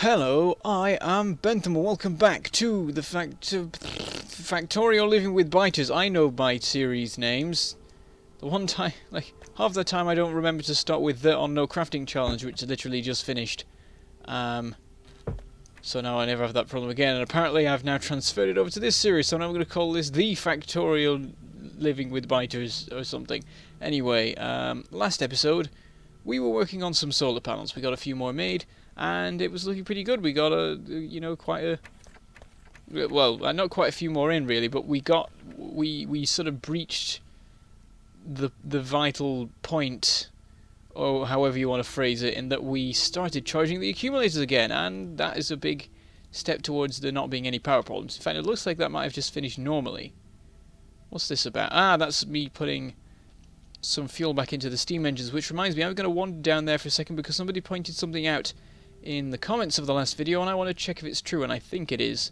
Hello, I am Bentham, and welcome back to the Factorio Living with Biters. I know bite series names. The one time, half the time I don't remember to start with the on no crafting challenge, which literally just finished. So now I never have that problem again, and apparently I've now transferred it over to this series, so now I'm going to call this the Factorio Living with Biters or something. Anyway, last episode we were working on some solar panels. We got a few more made, and it was looking pretty good. We got quite a, well, not quite a few more in really, but we sort of breached the vital point, or however you want to phrase it, in that we started charging the accumulators again, and that is a big step towards there not being any power problems. In fact, it looks like that might have just finished normally. What's this about? Ah, that's me putting some fuel back into the steam engines, which reminds me, I'm going to wander down there for a second because somebody pointed something out in the comments of the last video, and I want to check if it's true, and I think it is,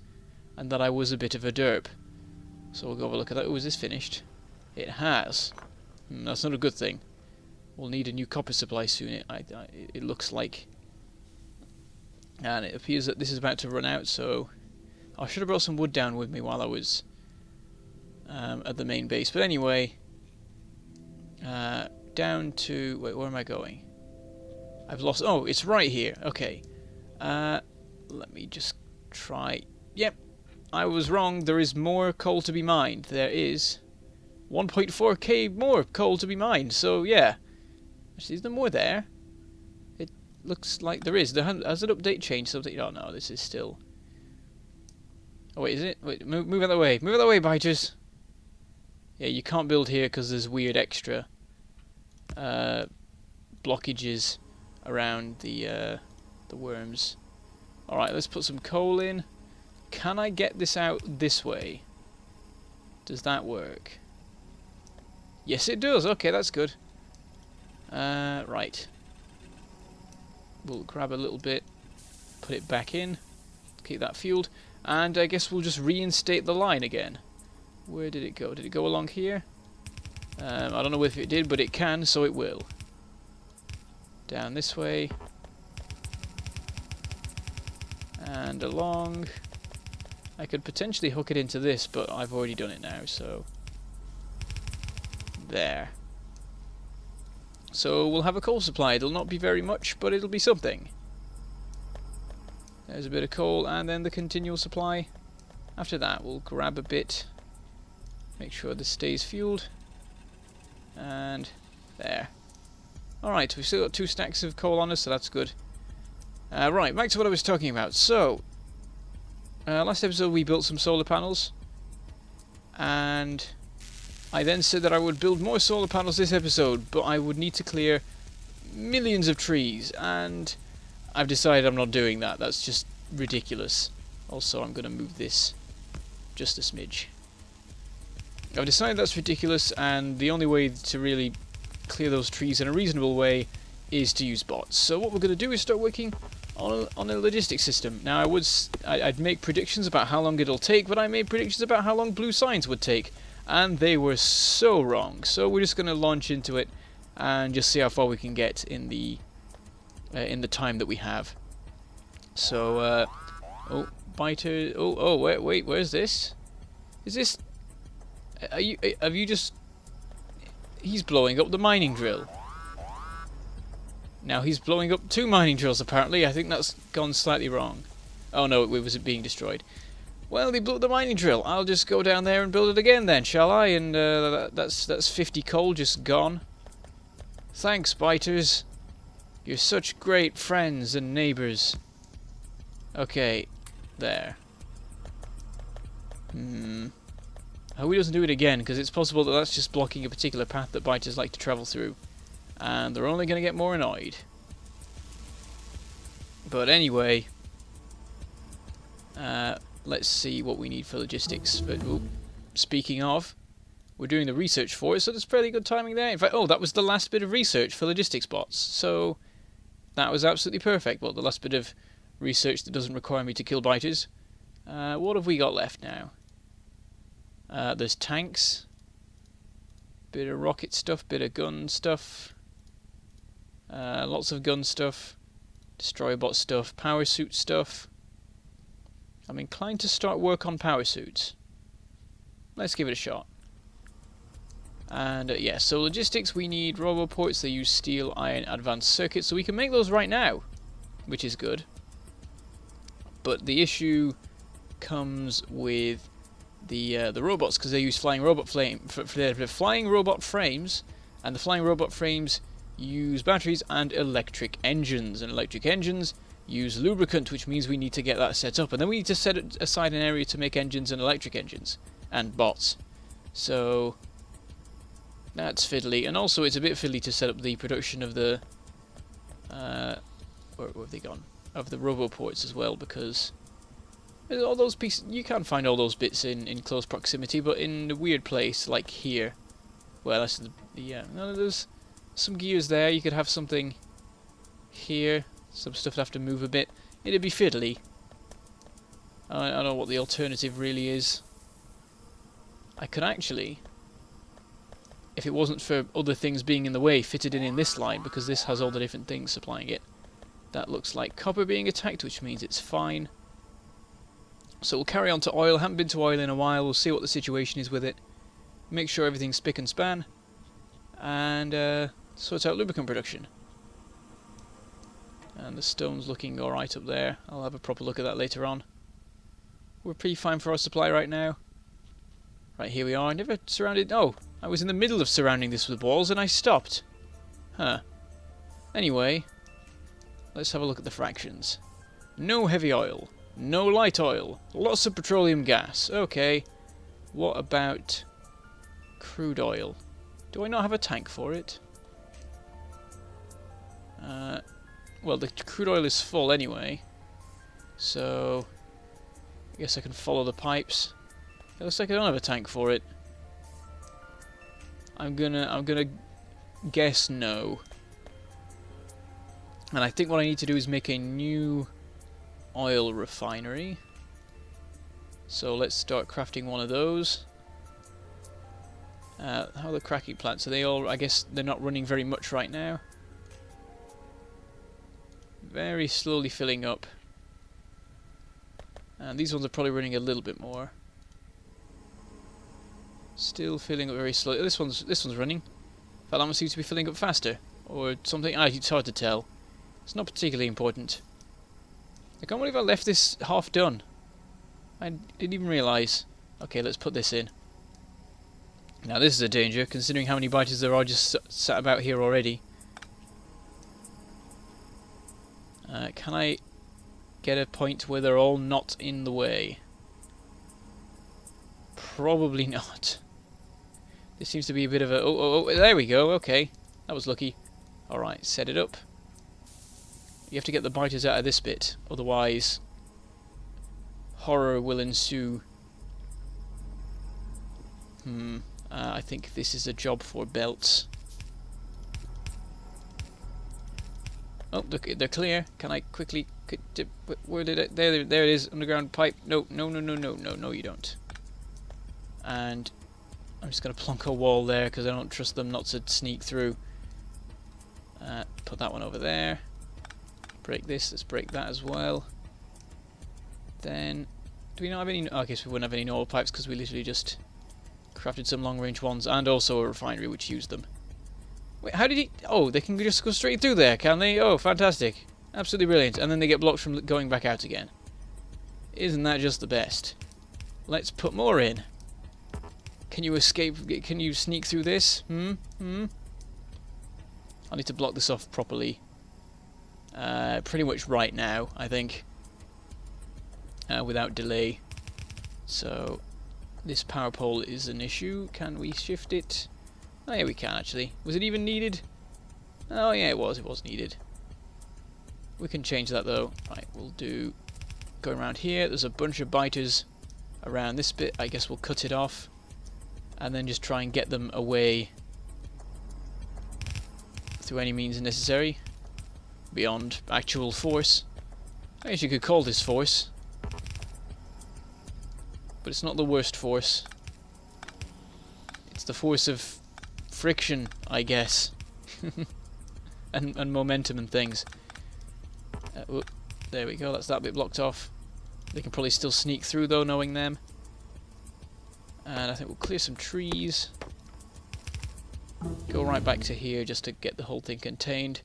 and that I was a bit of a derp. So we'll go have a look at that. Oh, is this finished? It has. That's not a good thing. We'll need a new copper supply soon, it looks like. And it appears that this is about to run out, so I should have brought some wood down with me while I was at the main base. But anyway, down to... wait, where am I going? I've lost... oh, it's right here. Okay. Let me just try... yep, I was wrong. There is more coal to be mined. There is 1.4k more coal to be mined. So, yeah. Actually, is there more there? It looks like there is. Has an update changed something? Oh, no, this is still... oh, wait, is it? Wait, move out of the way. Move out of the way, biters. Yeah, you can't build here because there's weird extra blockages around the worms. Alright, let's put some coal in. Can I get this out this way? Does that work? Yes, it does. Okay, that's good. Right. We'll grab a little bit, put it back in, keep that fueled, and I guess we'll just reinstate the line again. Where did it go? Did it go along here? I don't know if it did, but it can, so it will. Down this way. And along. I could potentially hook it into this, but I've already done it now, so... there. So we'll have a coal supply. It'll not be very much, but it'll be something. There's a bit of coal, and then the continual supply. After that, we'll grab a bit. Make sure this stays fueled. And there. Alright, we've still got 2 stacks of coal on us, so that's good. Right, back to what I was talking about. So, last episode we built some solar panels. And I then said that I would build more solar panels this episode, but I would need to clear millions of trees. And I've decided I'm not doing that. That's just ridiculous. Also, I'm going to move this just a smidge. I've decided that's ridiculous, and the only way to really clear those trees in a reasonable way is to use bots. So what we're going to do is start working on a logistics system. Now, I'd make predictions about how long it'll take, but I made predictions about how long blue signs would take, and they were so wrong. So we're just going to launch into it and just see how far we can get in the time that we have. So, oh, biter. Oh, wait, where's this? Is this? Have you just... he's blowing up the mining drill. Now he's blowing up 2 mining drills apparently. I think that's gone slightly wrong. Oh no, it was being destroyed. Well, he blew up the mining drill. I'll just go down there and build it again then, shall I? And that's 50 coal just gone. Thanks, biters. You're such great friends and neighbours. Okay, there. I hope he doesn't do it again, because it's possible that that's just blocking a particular path that biters like to travel through. And they're only going to get more annoyed. But anyway, let's see what we need for logistics. But speaking of, we're doing the research for it, so there's fairly good timing there. In fact, oh, that was the last bit of research for logistics bots. So that was absolutely perfect. Well, the last bit of research that doesn't require me to kill biters. What have we got left now? There's tanks, bit of rocket stuff, bit of gun stuff, lots of gun stuff, Destroyer bot stuff, power suit stuff. I'm inclined to start work on power suits. Let's give it a shot. And yeah, so logistics, we need roboports. They use steel, iron, advanced circuits, so we can make those right now, which is good. But the issue comes with the robots, because they use flying robot frames, and the flying robot frames use batteries and electric engines, and electric engines use lubricant, which means we need to get that set up, and then we need to set aside an area to make engines and electric engines and bots. So that's fiddly, and also it's a bit fiddly to set up the production of the where have they gone? Of the roboports as well, because all those pieces, you can't find all those bits in close proximity, but in a weird place like here, well, that's no, there's some gears there. You could have something here, some stuff would have to move a bit. It'd be fiddly. I don't know what the alternative really is. I could actually, if it wasn't for other things being in the way, fit it in this line, because this has all the different things supplying it. That looks like copper being attacked, which means it's fine. So we'll carry on to oil. Haven't been to oil in a while. We'll see what the situation is with it. Make sure everything's spick and span. And sort out lubricant production. And the stone's looking alright up there. I'll have a proper look at that later on. We're pretty fine for our supply right now. Right, here we are. I never surrounded... Oh, I was in the middle of surrounding this with walls and I stopped. Huh. Anyway, let's have a look at the fractions. No heavy oil. No light oil. Lots of petroleum gas. Okay. What about crude oil? Do I not have a tank for it? Well, the crude oil is full anyway. So I guess I can follow the pipes. It looks like I don't have a tank for it. I'm gonna guess no. And I think what I need to do is make a new oil refinery. So let's start crafting one of those. How are the cracking plants? Are they all... I guess they're not running very much right now. Very slowly filling up. And these ones are probably running a little bit more. Still filling up very slowly. This one's running. In fact, that one seems to be filling up faster. Or something. It's hard to tell. It's not particularly important. I can't believe I left this half done. I didn't even realise. Okay, let's put this in. Now this is a danger, considering how many biters there are just sat about here already. Can I get a point where they're all not in the way? Probably not. This seems to be a bit of a... Oh, there we go, okay. That was lucky. Alright, set it up. You have to get the biters out of this bit, otherwise horror will ensue. I think this is a job for belts. Oh, look, they're clear. Can I quickly... Where did it... There it is, underground pipe. No, you don't. And I'm just going to plonk a wall there, because I don't trust them not to sneak through. Put that one over there. Break this, let's break that as well. Then, do we not have any... Okay, so we wouldn't have any normal pipes, because we literally just crafted some long-range ones, and also a refinery which used them. Wait, how did he... Oh, they can just go straight through there, can they? Oh, fantastic. Absolutely brilliant. And then they get blocked from going back out again. Isn't that just the best? Let's put more in. Can you escape? Can you sneak through this? I need to block this off properly. Pretty much right now, I think. Without delay. So, this power pole is an issue. Can we shift it? Oh yeah, we can actually. Was it even needed? Oh yeah, it was. It was needed. We can change that though. Right, we'll do... Going around here, there's a bunch of biters around this bit. I guess we'll cut it off. And then just try and get them away through any means necessary. Beyond actual force. I guess you could call this force. But it's not the worst force. It's the force of friction, I guess. and momentum and things. Oh, there we go, that's that bit blocked off. They can probably still sneak through though, knowing them. And I think we'll clear some trees. Go right back to here just to get the whole thing contained.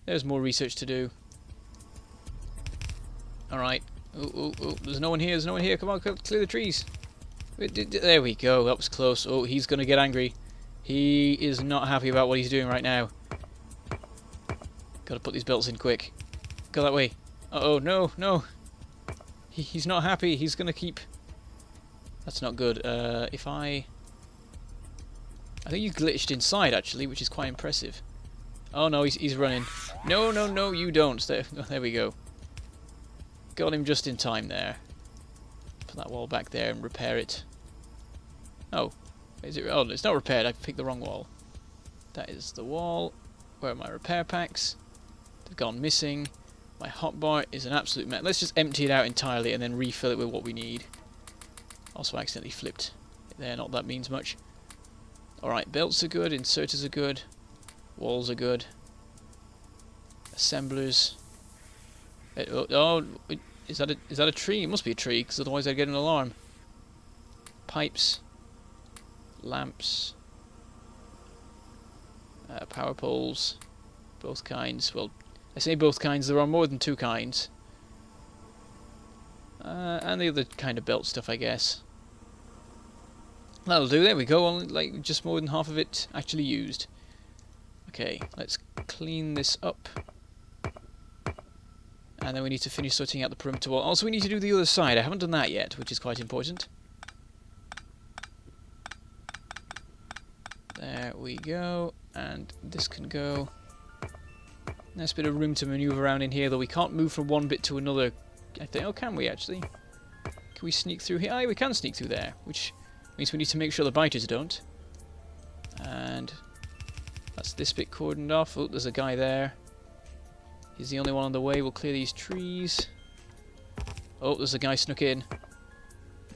There's more research to do. Alright. Oh, there's no one here, there's no one here. Come on, clear the trees. There we go, that was close. Oh, he's going to get angry. He is not happy about what he's doing right now. Got to put these belts in quick. Go that way. Uh-oh, no. He's not happy. He's going to keep... That's not good. If I think you glitched inside, actually, which is quite impressive. Oh, no, he's running. No, you don't. There we go. Got him just in time there. Put that wall back there and repair it. Oh. Is it? Oh, it's not repaired. I picked the wrong wall. That is the wall. Where are my repair packs? They've gone missing. My hotbar is an absolute mess. Let's just empty it out entirely and then refill it with what we need. Also accidentally flipped it there. Not that means much. Alright, belts are good. Inserters are good. Walls are good. Assemblers. Oh, is that a tree? It must be a tree, because otherwise I'd get an alarm. Pipes. Lamps. Power poles. Both kinds. Well, I say both kinds. There are more than two kinds. And the other kind of belt stuff, I guess. That'll do. There we go. Only, like, just more than half of it actually used. Okay, let's clean this up. And then we need to finish sorting out the perimeter wall. Also, we need to do the other side. I haven't done that yet, which is quite important. There we go. And this can go. Nice bit of room to maneuver around in here, though we can't move from one bit to another. I think. Oh, can we actually? Can we sneak through here? Aye, we can sneak through there, which means we need to make sure the biters don't. And that's this bit cordoned off. Oh, there's a guy there. He's the only one on the way. We'll clear these trees. Oh, there's a guy snuck in.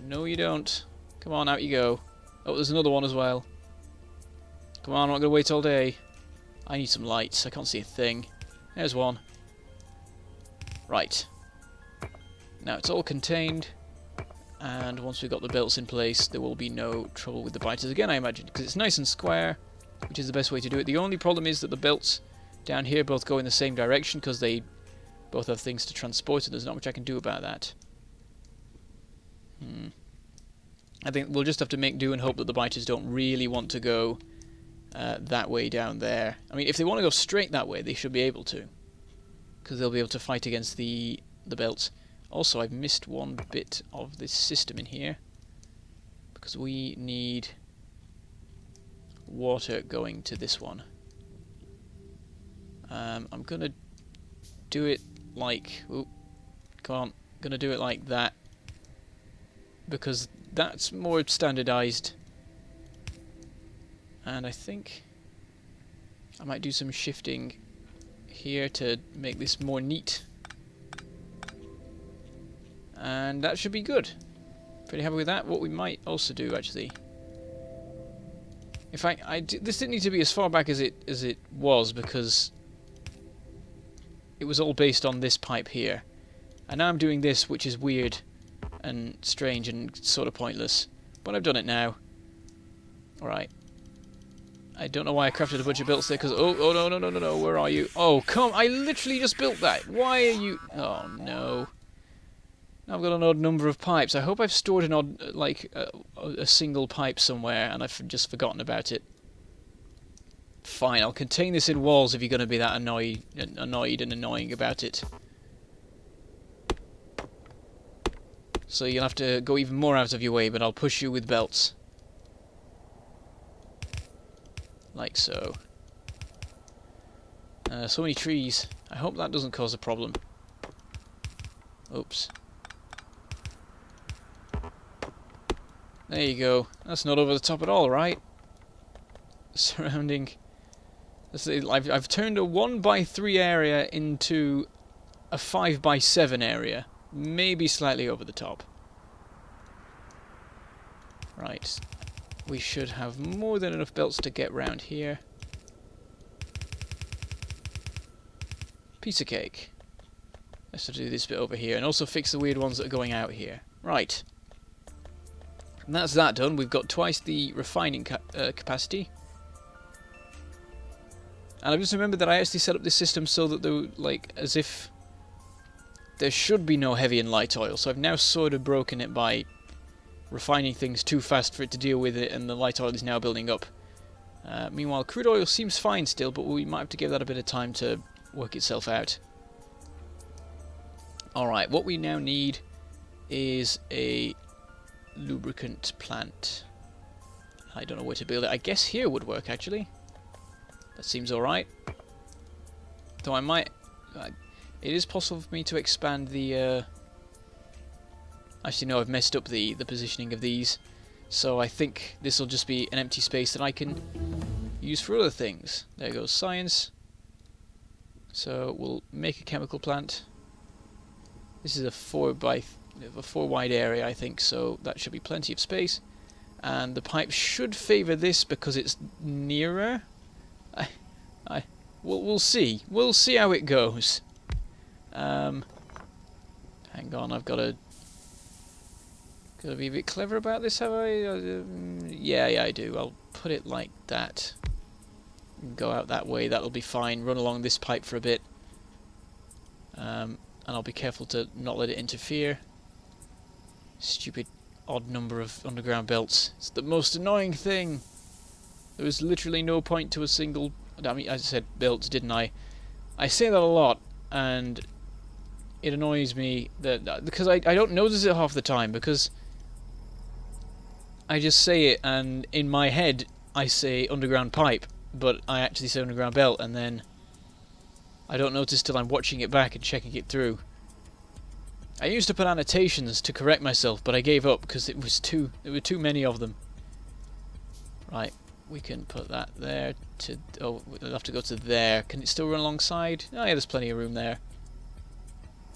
No, you don't. Come on, out you go. Oh, there's another one as well. Come on, I'm not going to wait all day. I need some lights. I can't see a thing. There's one. Right. Now it's all contained. And once we've got the belts in place, there will be no trouble with the biters again, I imagine. Because it's nice and square, which is the best way to do it. The only problem is that the belts down here both go in the same direction, because they both have things to transport, and there's not much I can do about that. I think we'll just have to make do and hope that the biters don't really want to go that way down there. I mean, if they want to go straight that way, they should be able to, because they'll be able to fight against the belts. Also, I've missed one bit of this system in here, because we need water going to this one. I'm gonna do it like... Ooh, come on. Gonna do it like that, because that's more standardized. And I think I might do some shifting here to make this more neat. And that should be good. Pretty happy with that. What we might also do, actually... In fact, this didn't need to be as far back as it was, because it was all based on this pipe here. And now I'm doing this, which is weird and strange and sort of pointless. But I've done it now. Alright. I don't know why I crafted a bunch of belts there, because... Oh, no, where are you? Oh, come! I literally just built that! Why are you... Oh, no. Now I've got an odd number of pipes. I hope I've stored an odd, like, a single pipe somewhere, and I've just forgotten about it. Fine, I'll contain this in walls if you're going to be that annoyed and annoying about it. So you'll have to go even more out of your way, but I'll push you with belts. Like so. So many trees. I hope that doesn't cause a problem. Oops. There you go. That's not over the top at all, right? Surrounding... I've turned a 1x3 area into a 5x7 area. Maybe slightly over the top. Right. We should have more than enough belts to get round here. Piece of cake. Let's do this bit over here, and also fix the weird ones that are going out here. Right. And that's that done. We've got twice the refining capacity. And I've just remembered that I actually set up this system so that there, like, as if there should be no heavy and light oil. So I've now sort of broken it by refining things too fast for it to deal with it, and the light oil is now building up. Meanwhile, crude oil seems fine still, but we might have to give that a bit of time to work itself out. Alright, what we now need is a lubricant plant. I don't know where to build it. I guess here would work, actually. That seems alright. Though I might... it is possible for me to expand the... Actually, no, I've messed up the positioning of these. So I think this will just be an empty space that I can use for other things. There goes science. So we'll make a chemical plant. This is a 4 wide area, I think, so that should be plenty of space. And the pipe should favour this because it's nearer. We'll see. We'll see how it goes. Hang on, I've got to be a bit clever about this, have I? Yeah, I do. I'll put it like that. Go out that way, that'll be fine. Run along this pipe for a bit. And I'll be careful to not let it interfere. Stupid odd number of underground belts. It's the most annoying thing. There was literally no point to a single... I mean, I said belts, didn't I? I say that a lot, and it annoys me that because I don't notice it half the time, because I just say it, and in my head I say underground pipe, but I actually say underground belt, and then I don't notice till I'm watching it back and checking it through. I used to put annotations to correct myself, but I gave up because there were too many of them. Right, we can put that there to... Oh, we'll have to go to there. Can it still run alongside? Oh yeah, there's plenty of room there.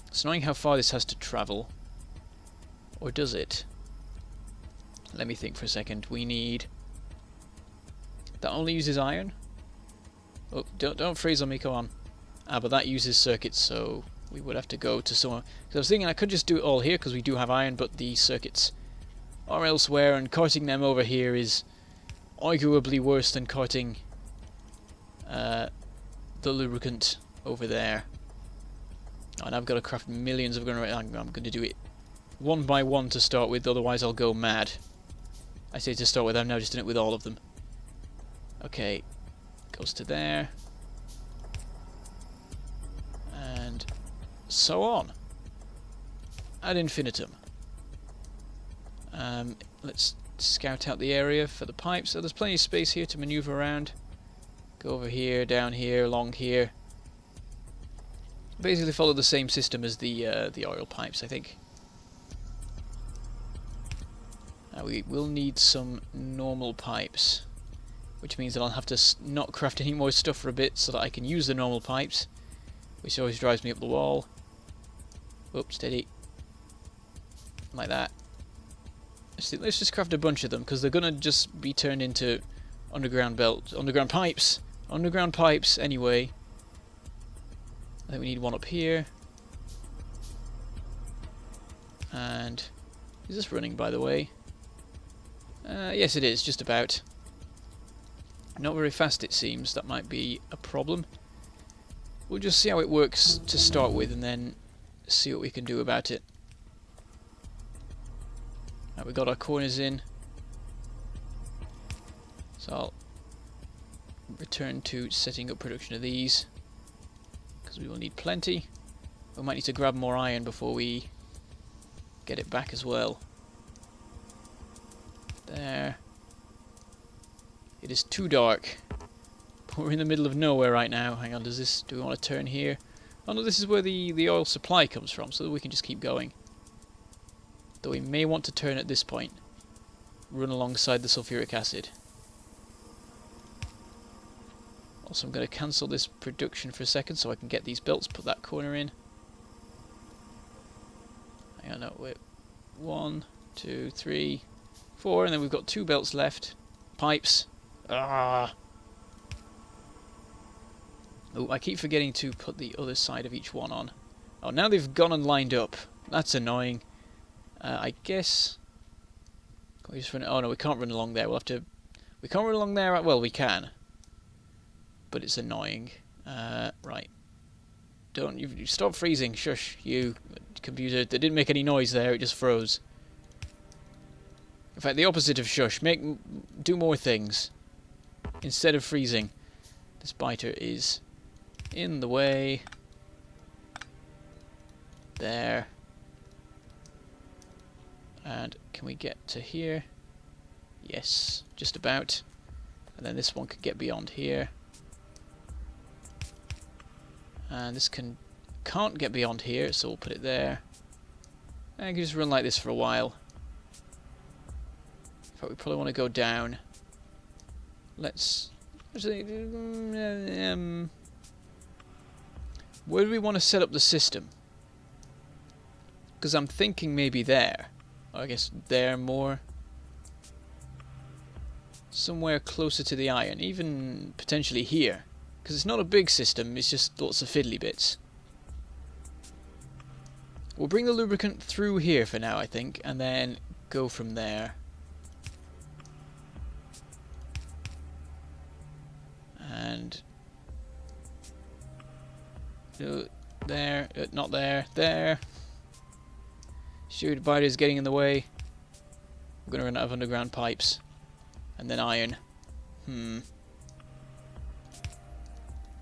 It's annoying how far this has to travel. Or does it? Let me think for a second. We need... That only uses iron? Oh, don't freeze on me, come on. But that uses circuits, so we would have to go to somewhere. Because I was thinking I could just do it all here, because we do have iron, but the circuits are elsewhere, and carting them over here is arguably worse than carting the lubricant over there. And I've got to craft millions of I'm going to do it one by one to start with, otherwise I'll go mad. I say to start with, I've now just done it with all of them. Okay, goes to there. And so on. Ad infinitum. Let's scout out the area for the pipes. So there's plenty of space here to maneuver around. Go over here, down here, along here. Basically follow the same system as the oil pipes, I think. Now we will need some normal pipes, which means that I'll have to not craft any more stuff for a bit so that I can use the normal pipes, which always drives me up the wall. Oops, steady. Like that. Let's just craft a bunch of them, because they're gonna just be turned into underground pipes anyway. I think we need one up here. And is this running, by the way? Yes, it is, just about. Not very fast, it seems. That might be a problem. We'll just see how it works to start with, and then see what we can do about it. Right, we've got our corners in. So I'll return to setting up production of these, because we will need plenty. We might need to grab more iron before we get it back as well. There. It is too dark. We're in the middle of nowhere right now. Hang on, do we want to turn here? Oh no, this is where the oil supply comes from, so that we can just keep going. Though we may want to turn at this point. Run alongside the sulfuric acid. Also, I'm going to cancel this production for a second so I can get these belts, put that corner in. Hang on, no, wait. 1, 2, 3, 4, and then we've got 2 belts left. Pipes. Ah! Oh, I keep forgetting to put the other side of each one on. Oh, now they've gone and lined up. That's annoying. I guess... Can we just run... Oh no, we can't run along there. We'll have to... We can't run along there. Well, we can. But it's annoying. Right. Don't... You stop freezing. Shush, you computer. That didn't make any noise there. It just froze. In fact, the opposite of shush. Do more things. Instead of freezing. This biter is in the way. There. And can we get to here? Yes, just about. And then this one can get beyond here. And this can't get beyond here, so we'll put it there. And I can just run like this for a while. In fact, we probably want to go down. Let's... Where do we want to set up the system? Because I'm thinking maybe there. I guess there more. Somewhere closer to the iron. Even potentially here. Because it's not a big system, it's just lots of fiddly bits. We'll bring the lubricant through here for now, I think, and then go from there. And... there, not there, there. Steward divider is getting in the way. We're going to run out of underground pipes. And then iron.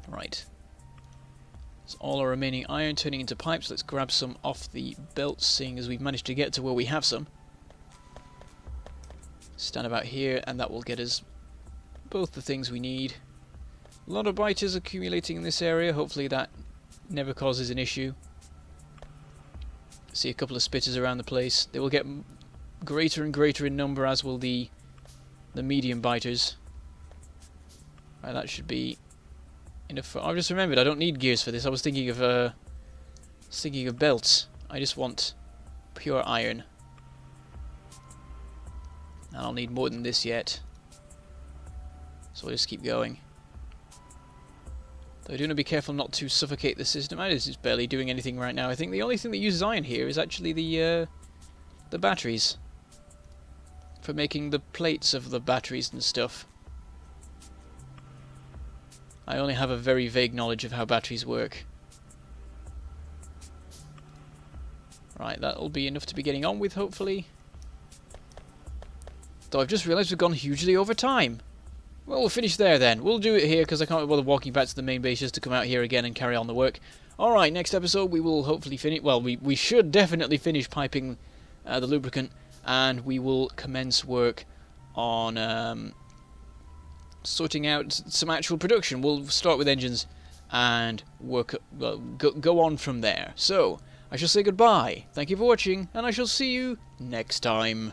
Right. That's all our remaining iron turning into pipes. Let's grab some off the belts, seeing as we've managed to get to where we have some. Stand about here, and that will get us both the things we need. A lot of biters accumulating in this area. Hopefully that never causes an issue. See a couple of spitters around the place. They will get greater and greater in number, as will the medium biters. Right, that should be enough. I've just remembered I don't need gears for this. I was thinking of belts. I just want pure iron. And I'll need more than this yet. So I'll just keep going. Though I do want to be careful not to suffocate the system. It's barely doing anything right now. I think the only thing that uses iron here is actually the batteries. For making the plates of the batteries and stuff. I only have a very vague knowledge of how batteries work. Right, that'll be enough to be getting on with, hopefully. Though I've just realised we've gone hugely over time. Well, we'll finish there then. We'll do it here because I can't bother walking back to the main base just to come out here again and carry on the work. Alright, next episode we will hopefully finish... Well, we should definitely finish piping the lubricant, and we will commence work on sorting out some actual production. We'll start with engines and work, well, go on from there. So, I shall say goodbye. Thank you for watching, and I shall see you next time.